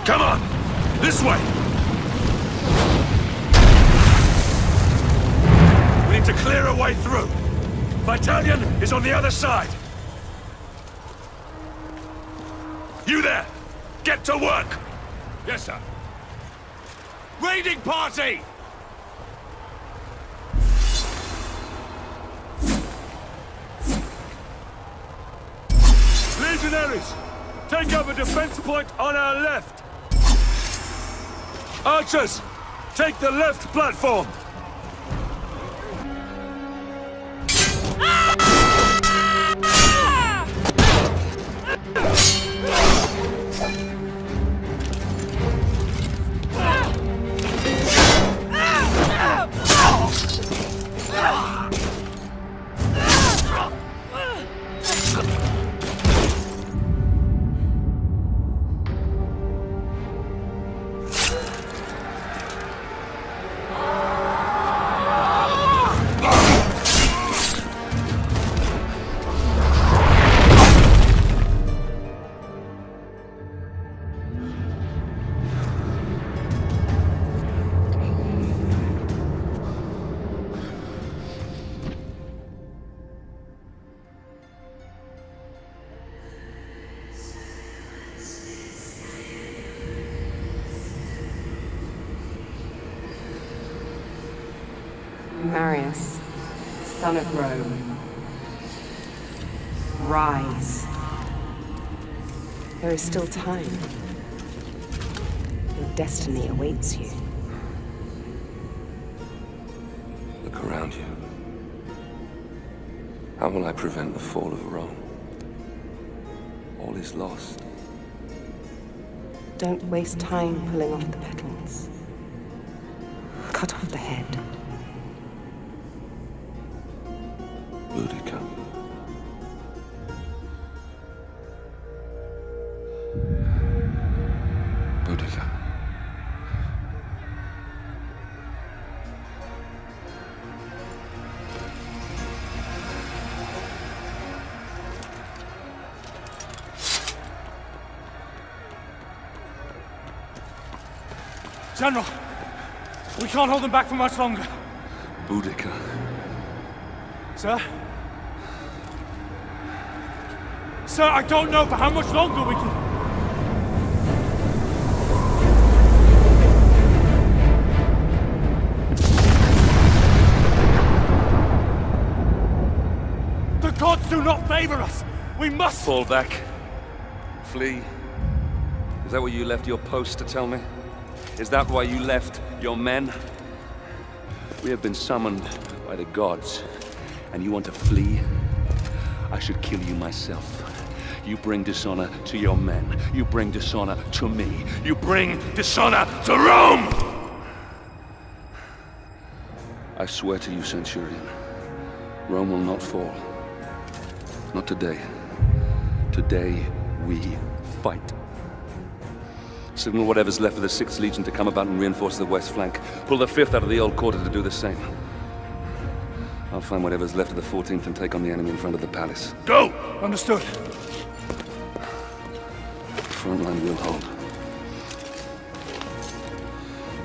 Come on! This way! We need to clear a way through. Battalion is on the other side. You there! Get to work! Yes, sir. Raiding party! Legionaries! Take up a defense point on our left! Archers, take the left platform! Marius, son of Rome, rise. There is still time. Your destiny awaits you. Look around you. How will I prevent the fall of Rome? All is lost. Don't waste time pulling off the petals. Cut off the head. Boudica. Boudica. General, we can't hold them back for much longer. Boudica. Sir? Sir, I don't know for how much longer we can... The gods do not favor us! We must... Fall back. Flee. Is that what you left your post to tell me? Is that why you left your men? We have been summoned by the gods, and you want to flee? I should kill you myself. You bring dishonor to your men. You bring dishonor to me. You bring dishonor to Rome! I swear to you, Centurion, Rome will not fall. Not today. Today, we fight. Signal whatever's left of the 6th Legion to come about and reinforce the west flank. Pull the 5th out of the old quarter to do the same. I'll find whatever's left of the 14th and take on the enemy in front of the palace. Go! Understood. Front line will hold.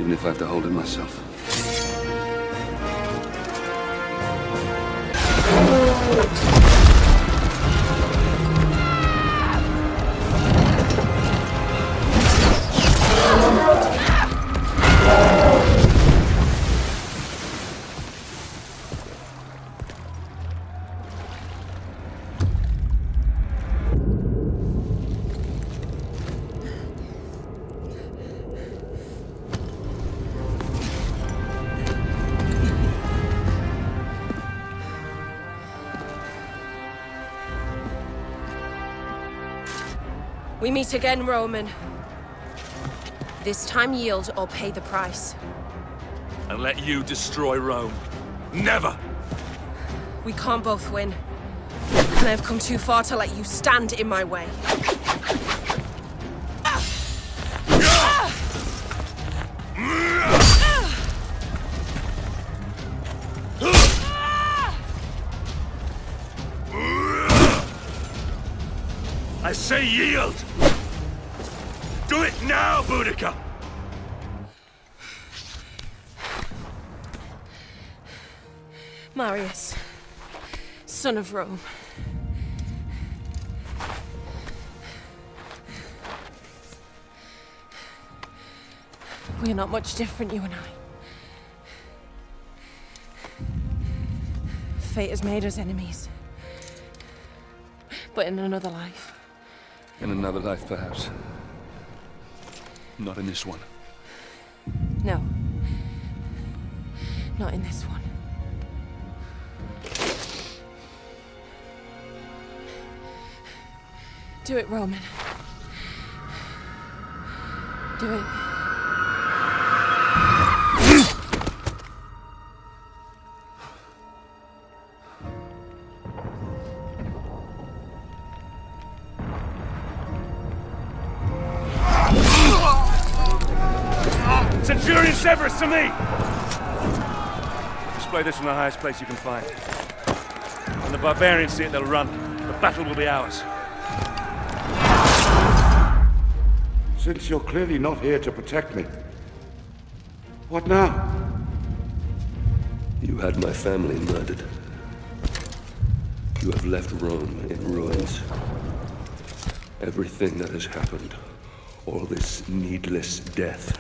Even if I have to hold it myself. We meet again, Roman. This time yield or pay the price. And let you destroy Rome. Never! We can't both win. And I have come too far to let you stand in my way. I say yield! Do it now, Boudica! Marius, son of Rome. We are not much different, you and I. Fate has made us enemies. But in another life. In another life, perhaps. Not in this one. No. Not in this one. Do it, Roman. Do it. Centurion Severus, to me! Display this from the highest place you can find. When the barbarians see it, they'll run. The battle will be ours. Since you're clearly not here to protect me, what now? You had my family murdered. You have left Rome in ruins. Everything that has happened, all this needless death,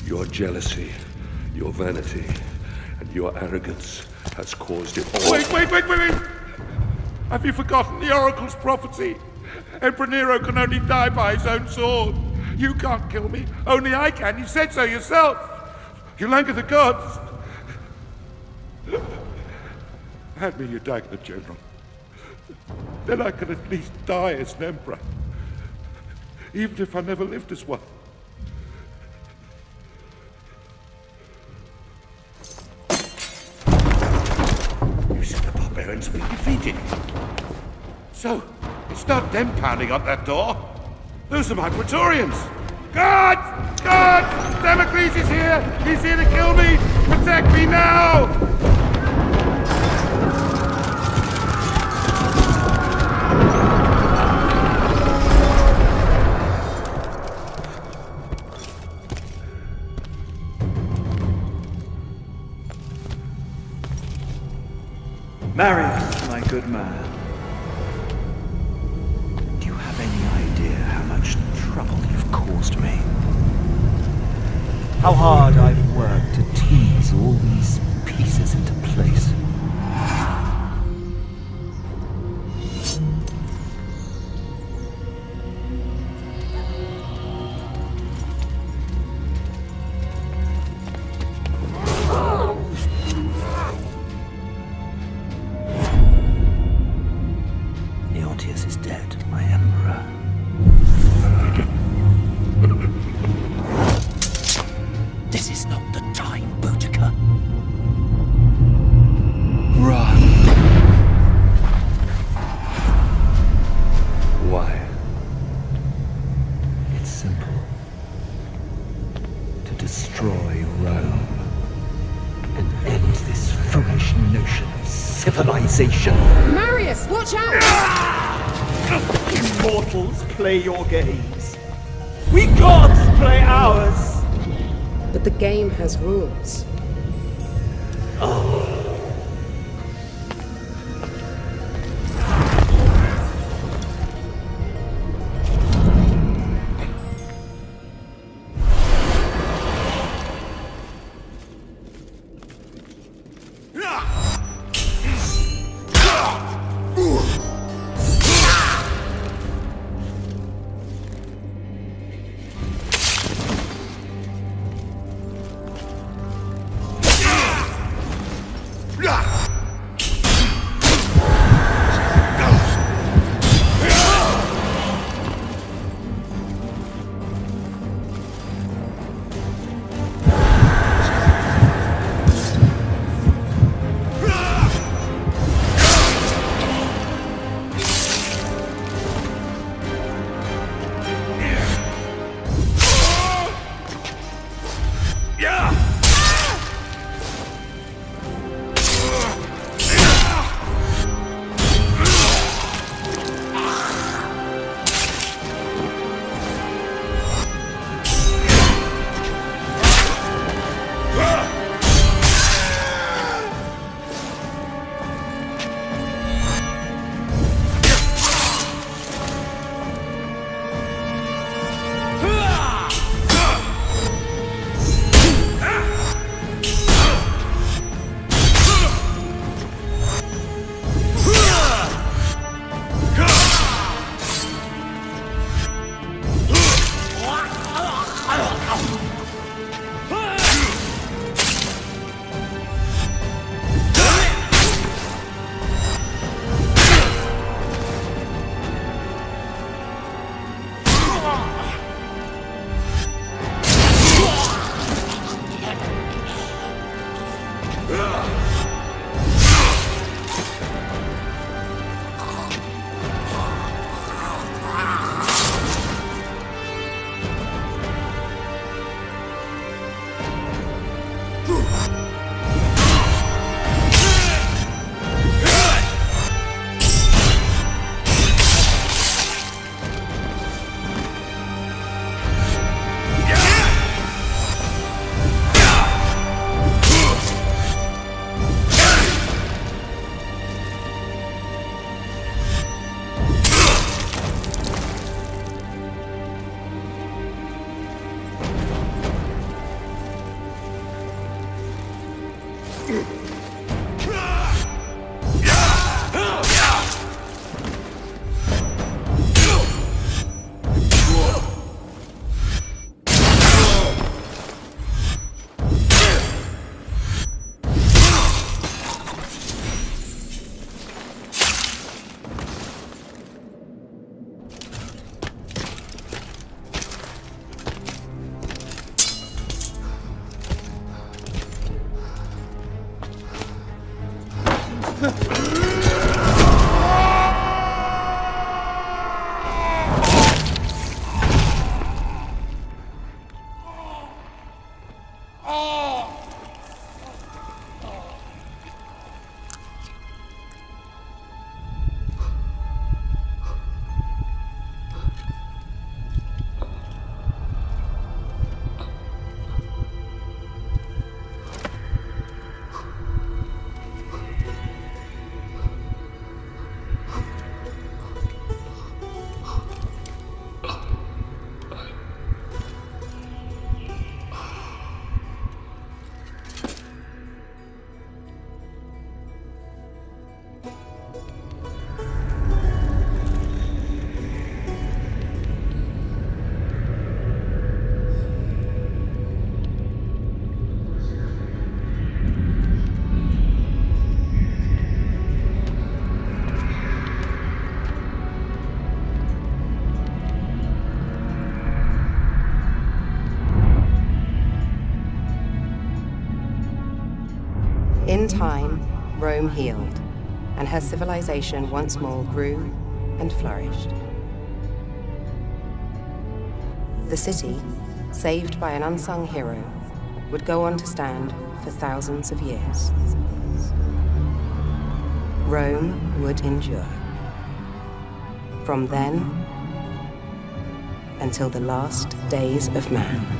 your jealousy, your vanity, and your arrogance has caused it all. Wait! Have you forgotten the Oracle's prophecy? Emperor Nero can only die by his own sword. You can't kill me, only I can. You said so yourself. You'll anger the gods. Hand me your dagger, General. Then I can at least die as an emperor. Even if I never lived as one. You said the barbarians have been defeated. So, it's not them pounding on that door. Those are my Praetorians. Guards! Guards! Damocles is here! He's here to kill me! Protect me now! Marius, my good man. Do you have any idea how much trouble you've caused me? How hard I've worked to tease all these pieces into place. Is dead, my emperor. This is not the time, Boudica. Run. Why? It's simple. To destroy Rome and end this foolish notion of civilization. Marius, watch out! Immortals play your games. We gods play ours. But the game has rules. Oh. In time, Rome healed, and her civilization once more grew and flourished. The city, saved by an unsung hero, would go on to stand for thousands of years. Rome would endure. From then until the last days of man.